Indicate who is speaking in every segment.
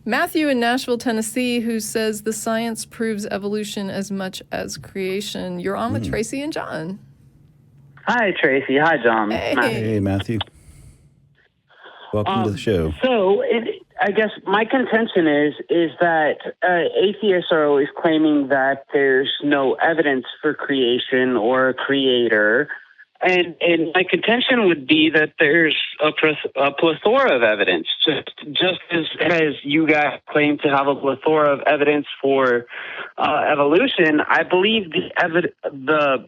Speaker 1: Matthew in Nashville, Tennessee, who says the science proves evolution as much as creation. You're on with Tracy and John.
Speaker 2: Hi, Tracy. Hi, John.
Speaker 1: Hey.
Speaker 3: Hey, Matthew. Welcome to the show.
Speaker 2: So, I guess my contention is that atheists are always claiming that there's no evidence for creation or a creator. And my contention would be that there's a plethora of evidence, just as you guys claim to have a plethora of evidence for evolution. I believe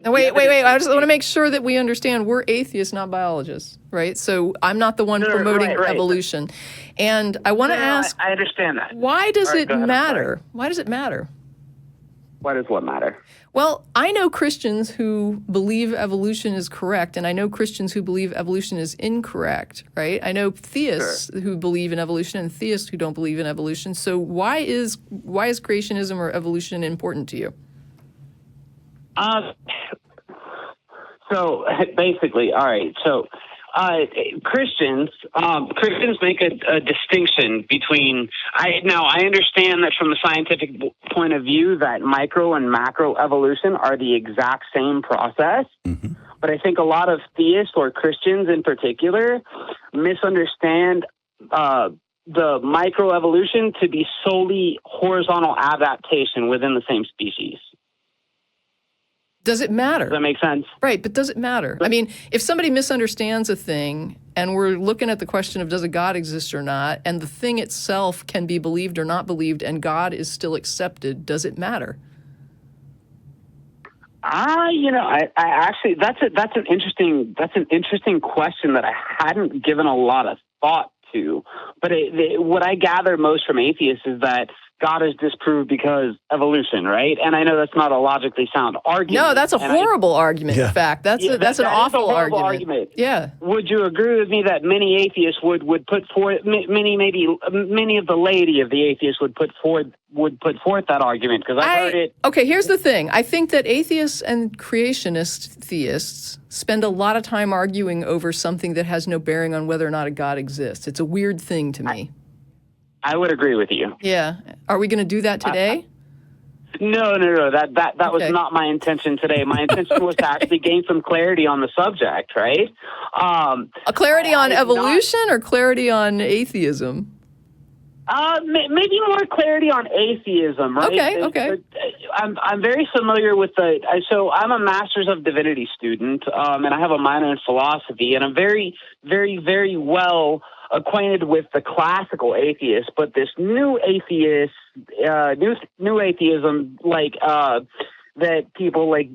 Speaker 1: Wait. I just want to make sure that we understand we're atheists, not biologists, right? So I'm not the one promoting evolution. And I want to ask,
Speaker 2: I understand that.
Speaker 1: Why does it matter? Why does it matter?
Speaker 2: Why does what matter?
Speaker 1: Well, I know Christians who believe evolution is correct, and I know Christians who believe evolution is incorrect, right? I know theists who believe in evolution and theists who don't believe in evolution. So why is creationism or evolution important to you?
Speaker 2: So basically, all right. So Christians make a distinction between. I understand that from the scientific point of view that micro and macro evolution are the exact same process. Mm-hmm. But I think a lot of theists or Christians in particular misunderstand the microevolution to be solely horizontal adaptation within the same species.
Speaker 1: Does it matter?
Speaker 2: Does that make sense?
Speaker 1: Right, but does it matter? I mean, if somebody misunderstands a thing and we're looking at the question of does a God exist or not, and the thing itself can be believed or not believed, and God is still accepted, does it matter?
Speaker 2: I actually that's an interesting question that I hadn't given a lot of thought to. But what I gather most from atheists is that God is disproved because evolution, right? And I know that's not a logically sound argument.
Speaker 1: No, that's a horriable argument. In fact, that's an awful argument. Yeah.
Speaker 2: Would you agree with me that many atheists would put forth many of the laity of the atheists would put forth that argument? Because I heard it.
Speaker 1: Okay, here's the thing. I think that atheists and creationist theists spend a lot of time arguing over something that has no bearing on whether or not a God exists. It's a weird thing to me.
Speaker 2: I would agree with you.
Speaker 1: Yeah. Are we going to do that today?
Speaker 2: No. That was not my intention today. My intention was to actually gain some clarity on the subject, right?
Speaker 1: A clarity on evolution or clarity on atheism?
Speaker 2: Maybe more clarity on atheism, right?
Speaker 1: Okay.
Speaker 2: I'm very familiar with so I'm a Master's of Divinity student, and I have a minor in philosophy, and I'm very, very, very well acquainted with the classical atheists, but this new atheist, new atheism, that people like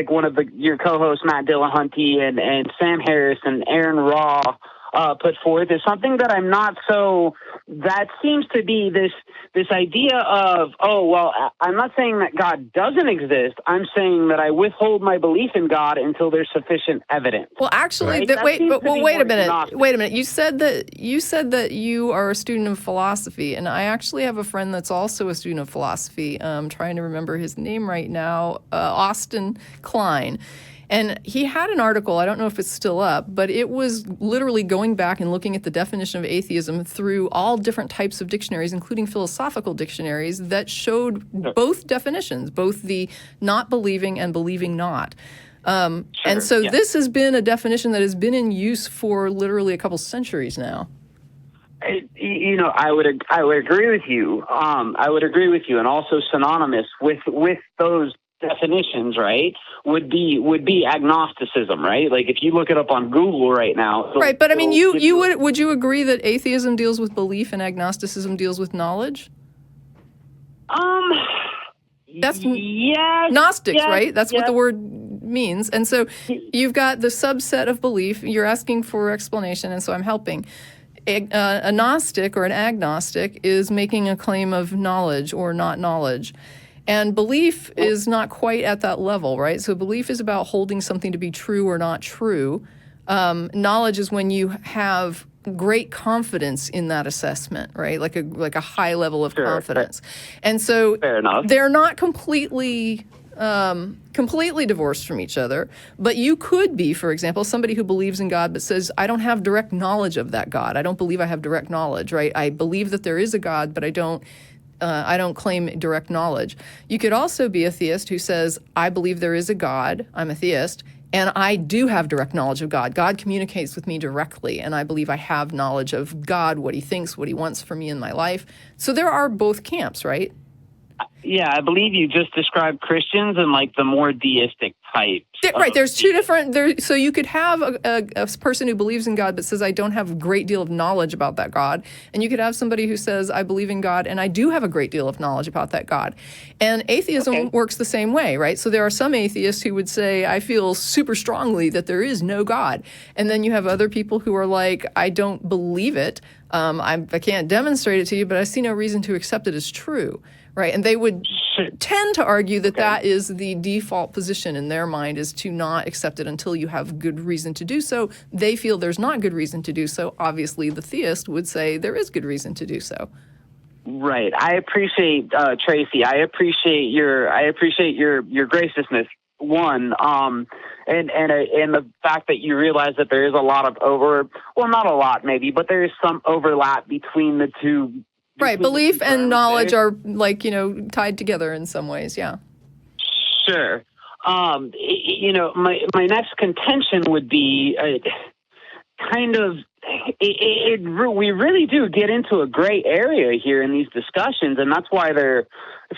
Speaker 2: one of your co-hosts, Matt Dillahunty, and Sam Harris and Aaron Raw put forth is something that I'm not so. That seems to be this idea of, I'm not saying that God doesn't exist. I'm saying that I withhold my belief in God until there's sufficient evidence.
Speaker 1: Well, actually,
Speaker 2: right?
Speaker 1: wait a minute. You said that you are a student of philosophy, and I actually have a friend that's also a student of philosophy. I'm trying to remember his name right now, Austin Klein. And he had an article, I don't know if it's still up, but it was literally going back and looking at the definition of atheism through all different types of dictionaries, including philosophical dictionaries, that showed both definitions, both the not believing and believing not. And so this has been a definition that has been in use for literally a couple centuries now.
Speaker 2: I would agree with you. I would agree with you, and also synonymous with those definitions, right, would be agnosticism, right? Like if you look it up on Google right now.
Speaker 1: Right, but I mean, would you agree that atheism deals with belief and agnosticism deals with knowledge? That's Gnostics, right? That's what the word means. And so you've got the subset of belief. You're asking for explanation, and so I'm helping. A Gnostic or an agnostic is making a claim of knowledge or not knowledge. And belief is not quite at that level, right? So belief is about holding something to be true or not true. Knowledge is when you have great confidence in that assessment, right? Like a high level of confidence. And so
Speaker 2: fair enough.
Speaker 1: They're not completely completely divorced from each other. But you could be, for example, somebody who believes in God but says, I don't have direct knowledge of that God. I don't believe I have direct knowledge, right? I believe that there is a God, but I don't claim direct knowledge. You could also be a theist who says, I believe there is a God, I'm a theist, and I do have direct knowledge of God. God communicates with me directly, and I believe I have knowledge of God, what he thinks, what he wants for me in my life. So there are both camps, right?
Speaker 2: Yeah, I believe you just described Christians and like the more deistic types.
Speaker 1: Right, there's two different, so you could have a person who believes in God but says, I don't have a great deal of knowledge about that God. And you could have somebody who says, I believe in God and I do have a great deal of knowledge about that God. And atheism works the same way, right? So there are some atheists who would say, I feel super strongly that there is no God. And then you have other people who are like, I don't believe it. I can't demonstrate it to you, but I see no reason to accept it as true. Right, and they would tend to argue that that is the default position in their mind, is to not accept it until you have good reason to do so. They feel there's not good reason to do so. Obviously, the theist would say there is good reason to do so.
Speaker 2: Right. I appreciate Tracy. I appreciate your graciousness. One, and the fact that you realize that there is a lot of not a lot maybe, but there is some overlap between the two.
Speaker 1: Right, belief and knowledge are tied together in some ways, yeah.
Speaker 2: Sure. My next contention would be we really do get into a gray area here in these discussions, and that's why they're,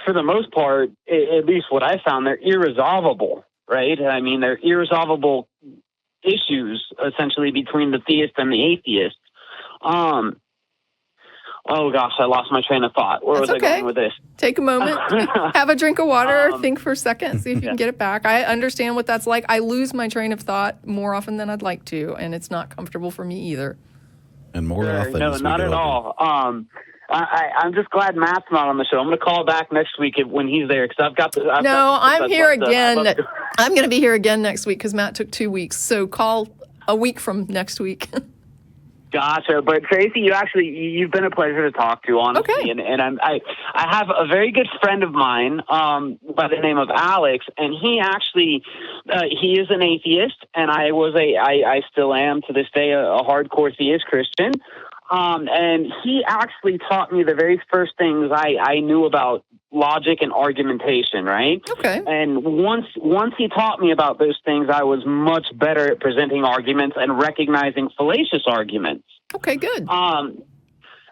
Speaker 2: for the most part, at least what I found, they're irresolvable, right? I mean, they're irresolvable issues, essentially, between the theist and the atheist. Oh, gosh, I lost my train of thought. Where was I going with this?
Speaker 1: Take a moment, have a drink of water, think for a second, see if you can get it back. I understand what that's like. I lose my train of thought more often than I'd like to, and it's not comfortable for me either.
Speaker 3: And more often.
Speaker 2: No, not at all. I'm just glad Matt's not on the show. I'm going to call back next week when he's there, because
Speaker 1: I'm here again. I'm going to be here again next week because Matt took 2 weeks. So call a week from next week.
Speaker 2: Gotcha. But Tracy, you've been a pleasure to talk to, honestly.
Speaker 1: Okay.
Speaker 2: And I have a very good friend of mine by the name of Alex, and he actually he is an atheist, and I still am to this day a hardcore theist Christian. And he actually taught me the very first things I knew about logic and argumentation, right?
Speaker 1: Okay.
Speaker 2: And once he taught me about those things, I was much better at presenting arguments and recognizing fallacious arguments.
Speaker 1: Okay, good.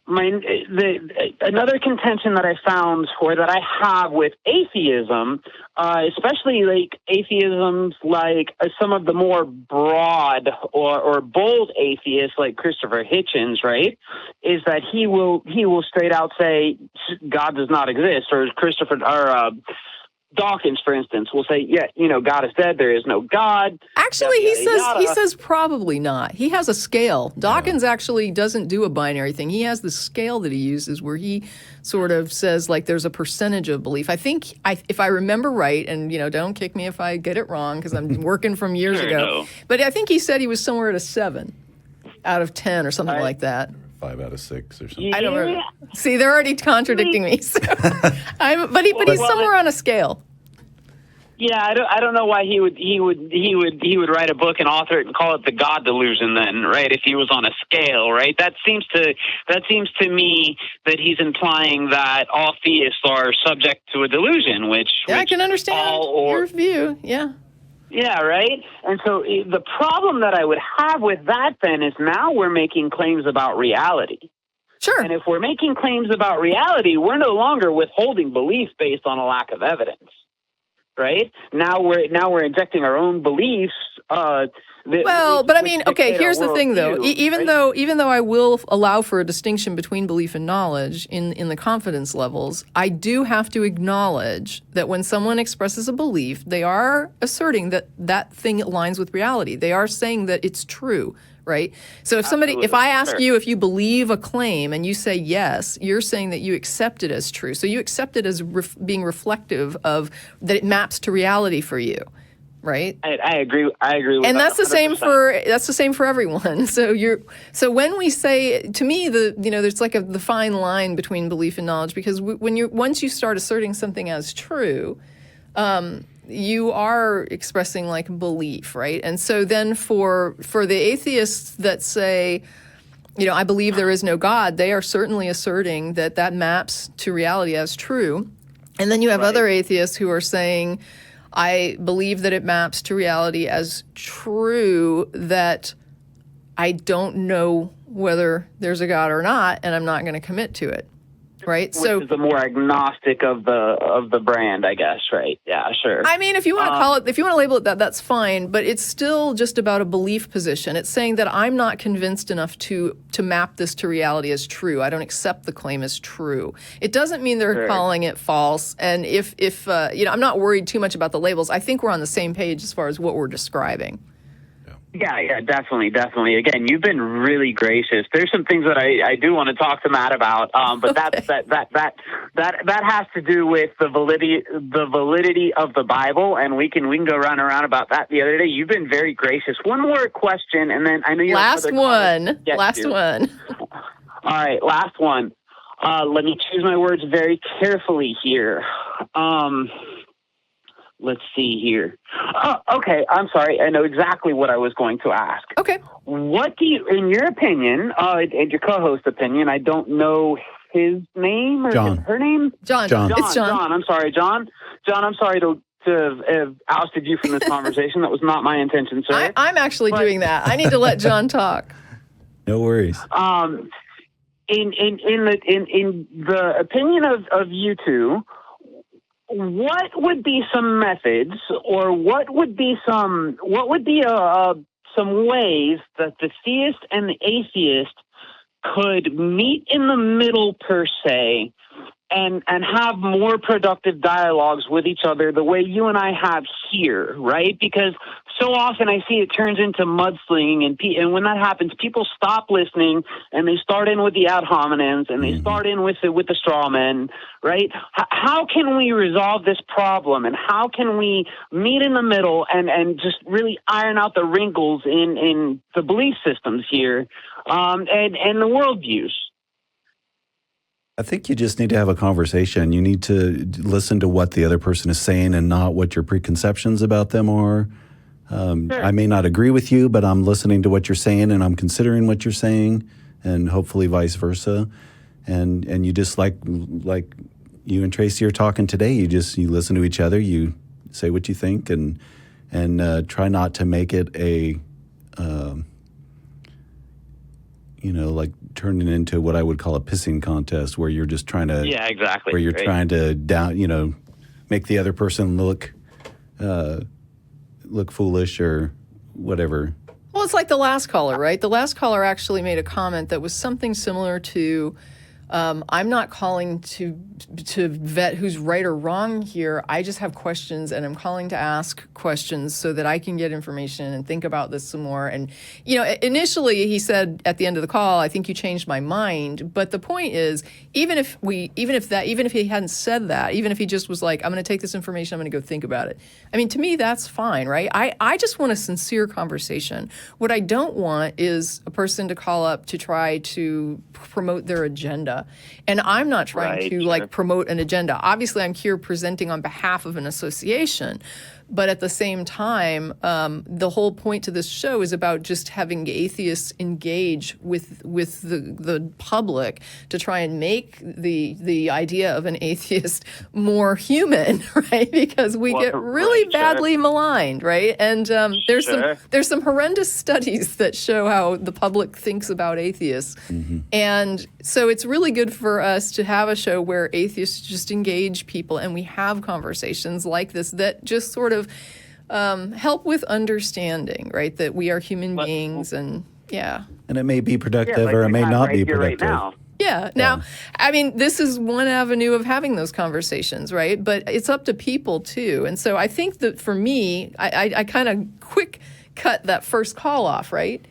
Speaker 2: Another contention that I found, or that I have with atheism, especially like atheisms like some of the more broad or bold atheists like Christopher Hitchens, right, is that he will straight out say God does not exist, or Dawkins, for instance, will say, God is dead, there is no God.
Speaker 1: Actually, he says probably not. He has a scale. Dawkins actually doesn't do a binary thing. He has the scale that he uses where he sort of says, like, there's a percentage of belief. I think, if I remember right, and, don't kick me if I get it wrong, because I'm working from years ago,
Speaker 2: no.
Speaker 1: But I think he said he was somewhere at a 7 out of 10 or something like that.
Speaker 3: 5 out of 6 or something.
Speaker 1: I don't remember. See, they're already contradicting me. So but he's somewhere on a scale.
Speaker 2: Yeah, I don't know why he would write a book and author it and call it the God delusion then, right? If he was on a scale, right? That seems to me that he's implying that all theists are subject to a delusion, which
Speaker 1: I can understand your view. Yeah.
Speaker 2: Yeah, right? And so the problem that I would have with that then is now we're making claims about reality.
Speaker 1: Sure.
Speaker 2: And if we're making claims about reality, we're no longer withholding belief based on a lack of evidence. Right? Now we're injecting our own beliefs.
Speaker 1: But I mean, okay, here's the thing though. Even though I will allow for a distinction between belief and knowledge in the confidence levels, I do have to acknowledge that when someone expresses a belief, they are asserting that that thing aligns with reality. They are saying that it's true. Right? So if I ask you if you believe a claim and you say yes, you're saying that you accept it as true. So you accept it as being reflective of that it maps to reality for you, right?
Speaker 2: I agree. I agree with that.
Speaker 1: And that's the same for everyone. So when we say, to me, there's like the fine line between belief and knowledge, because once you start asserting something as true, you are expressing like belief, right? And so then for the atheists that say, I believe there is no God, they are certainly asserting that maps to reality as true. And then you have other atheists who are saying, I believe that it maps to reality as true, that I don't know whether there's a God or not, and I'm not going to commit to it. Right.
Speaker 2: Which is the more agnostic of the brand, I guess. Right. Yeah, sure.
Speaker 1: I mean, if you want to call it, if you want to label it that, that's fine. But it's still just about a belief position. It's saying that I'm not convinced enough to map this to reality as true. I don't accept the claim as true. It doesn't mean they're calling it false. And if I'm not worried too much about the labels. I think we're on the same page as far as what we're describing.
Speaker 2: Yeah, definitely. Again, you've been really gracious. There's some things that I do want to talk to Matt about, but that has to do with the validity of the Bible, and we can go round and round about that. The other day, you've been very gracious. One more question, and then I know you
Speaker 1: last
Speaker 2: have
Speaker 1: one.
Speaker 2: All right, last one. Let me choose my words very carefully here. Let's see here. Okay, I'm sorry. I know exactly what I was going to ask.
Speaker 1: Okay.
Speaker 2: What do you, in your opinion, and your co-host's opinion, I don't know his name or her name?
Speaker 1: John. It's John.
Speaker 2: John, I'm sorry, John. John, I'm sorry to have ousted you from this conversation. That was not my intention, sir.
Speaker 1: I'm actually doing that. I need to let John talk.
Speaker 3: No worries.
Speaker 2: In the opinion of you two, what would be some methods, or what would be some ways that the theist and the atheist could meet in the middle, per se, and have more productive dialogues with each other the way you and I have here, right? Because so often I see it turns into mudslinging, and when that happens, people stop listening and they start in with the ad hominems and they start in with the straw men, right? How can we resolve this problem, and how can we meet in the middle and just really iron out the wrinkles in the belief systems here, and the worldviews?
Speaker 3: I think you just need to have a conversation. You need to listen to what the other person is saying and not what your preconceptions about them are. I may not agree with you, but I'm listening to what you're saying and I'm considering what you're saying, and hopefully vice versa. And you just like you and Tracy are talking today, you listen to each other, you say what you think, and try not to make it a like turning into what I would call a pissing contest, where you're just trying to where you're trying to make the other person look foolish or whatever.
Speaker 1: Well, it's like the last caller, right? The last caller actually made a comment that was something similar to, I'm not calling to vet who's right or wrong here. I just have questions, and I'm calling to ask questions so that I can get information and think about this some more. And, initially he said at the end of the call, I think you changed my mind. But the point is, even if he hadn't said that, even if he just was like, I'm going to take this information, I'm going to go think about it. I mean, to me, that's fine, right? I just want a sincere conversation. What I don't want is a person to call up to try to promote their agenda. And I'm not trying to promote an agenda. Obviously, I'm here presenting on behalf of an association. But at the same time, the whole point to this show is about just having atheists engage with the public to try and make the idea of an atheist more human, right? Because we get really badly maligned, right? And there's some horrendous studies that show how the public thinks about atheists. And so it's really good for us to have a show where atheists just engage people, and we have conversations like this that just sort of help with understanding, right? That we are human beings, and
Speaker 3: And it may be productive, or it may not be productive.
Speaker 1: Now, I mean, this is one avenue of having those conversations, right? But it's up to people too. And so I think that for me, I kind of quick cut that first call off, right?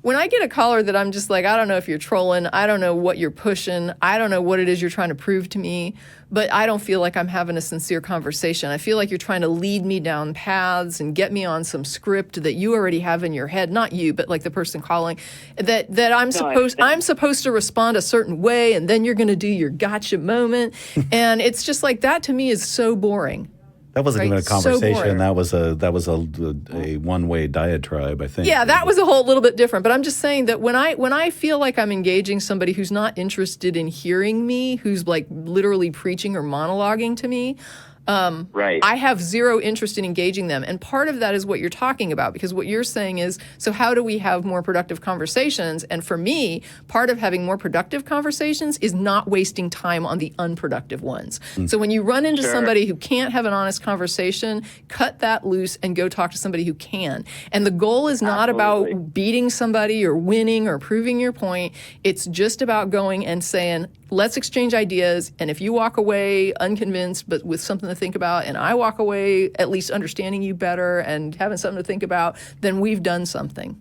Speaker 1: When I get a caller that I'm just like, I don't know if you're trolling, I don't know what you're pushing, I don't know what it is you're trying to prove to me, but I don't feel like I'm having a sincere conversation. I feel like you're trying to lead me down paths and get me on some script that you already have in your head, not you, but like the person calling, that I'm supposed to respond a certain way, and then you're going to do your gotcha moment. And it's just like, that to me is so boring.
Speaker 3: That wasn't
Speaker 1: right?
Speaker 3: even a
Speaker 1: So
Speaker 3: conversation.
Speaker 1: boring.
Speaker 3: that was a one-way diatribe, I think.
Speaker 1: Yeah, that was a whole little bit different. But I'm just saying that when I feel like I'm engaging somebody who's not interested in hearing me, who's like literally preaching or monologuing to me,
Speaker 2: Right.
Speaker 1: I have zero interest in engaging them. And part of that is what you're talking about, because what you're saying is, so how do we have more productive conversations? And for me, part of having more productive conversations is not wasting time on the unproductive ones. So when you run into somebody who can't have an honest conversation, cut that loose and go talk to somebody who can. And the goal is not about beating somebody or winning or proving your point. It's just about going and saying, let's exchange ideas. And if you walk away unconvinced, but with something to think about, and I walk away at least understanding you better and having something to think about, then we've done something.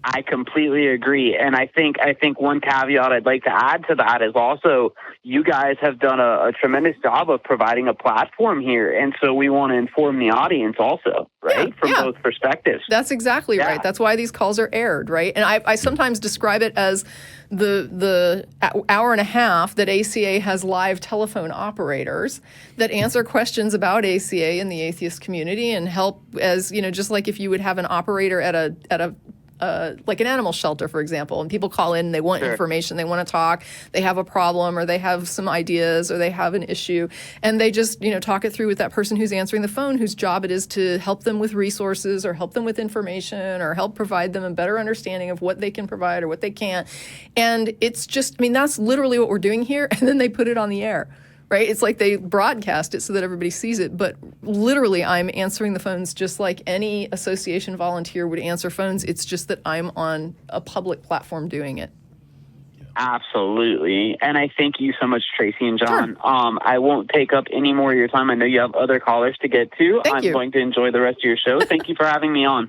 Speaker 2: I completely agree. And I think one caveat I'd like to add to that is also you guys have done a tremendous job of providing a platform here. And so we want to inform the audience also, right? From both perspectives.
Speaker 1: That's exactly right. That's why these calls are aired, right? And I sometimes describe it as the hour and a half that ACA has live telephone operators that answer questions about ACA and the atheist community and help, as, you know, just like if you would have an operator at a like an animal shelter, for example, and people call in and they want information, they want to talk, they have a problem or they have some ideas or they have an issue, and they just, you know, talk it through with that person who's answering the phone, whose job it is to help them with resources or help them with information or help provide them a better understanding of what they can provide or what they can't. And it's just, I mean, that's literally what we're doing here. And then they put it on the air. Right? It's like they broadcast it so that everybody sees it, but literally I'm answering the phones just like any association volunteer would answer phones. It's just that I'm on a public platform doing it.
Speaker 2: Absolutely. And I thank you so much, Tracy and John. I won't take up any more of your time. I know you have other callers to get to. I'm going to enjoy the rest of your show. Thank you for having me on.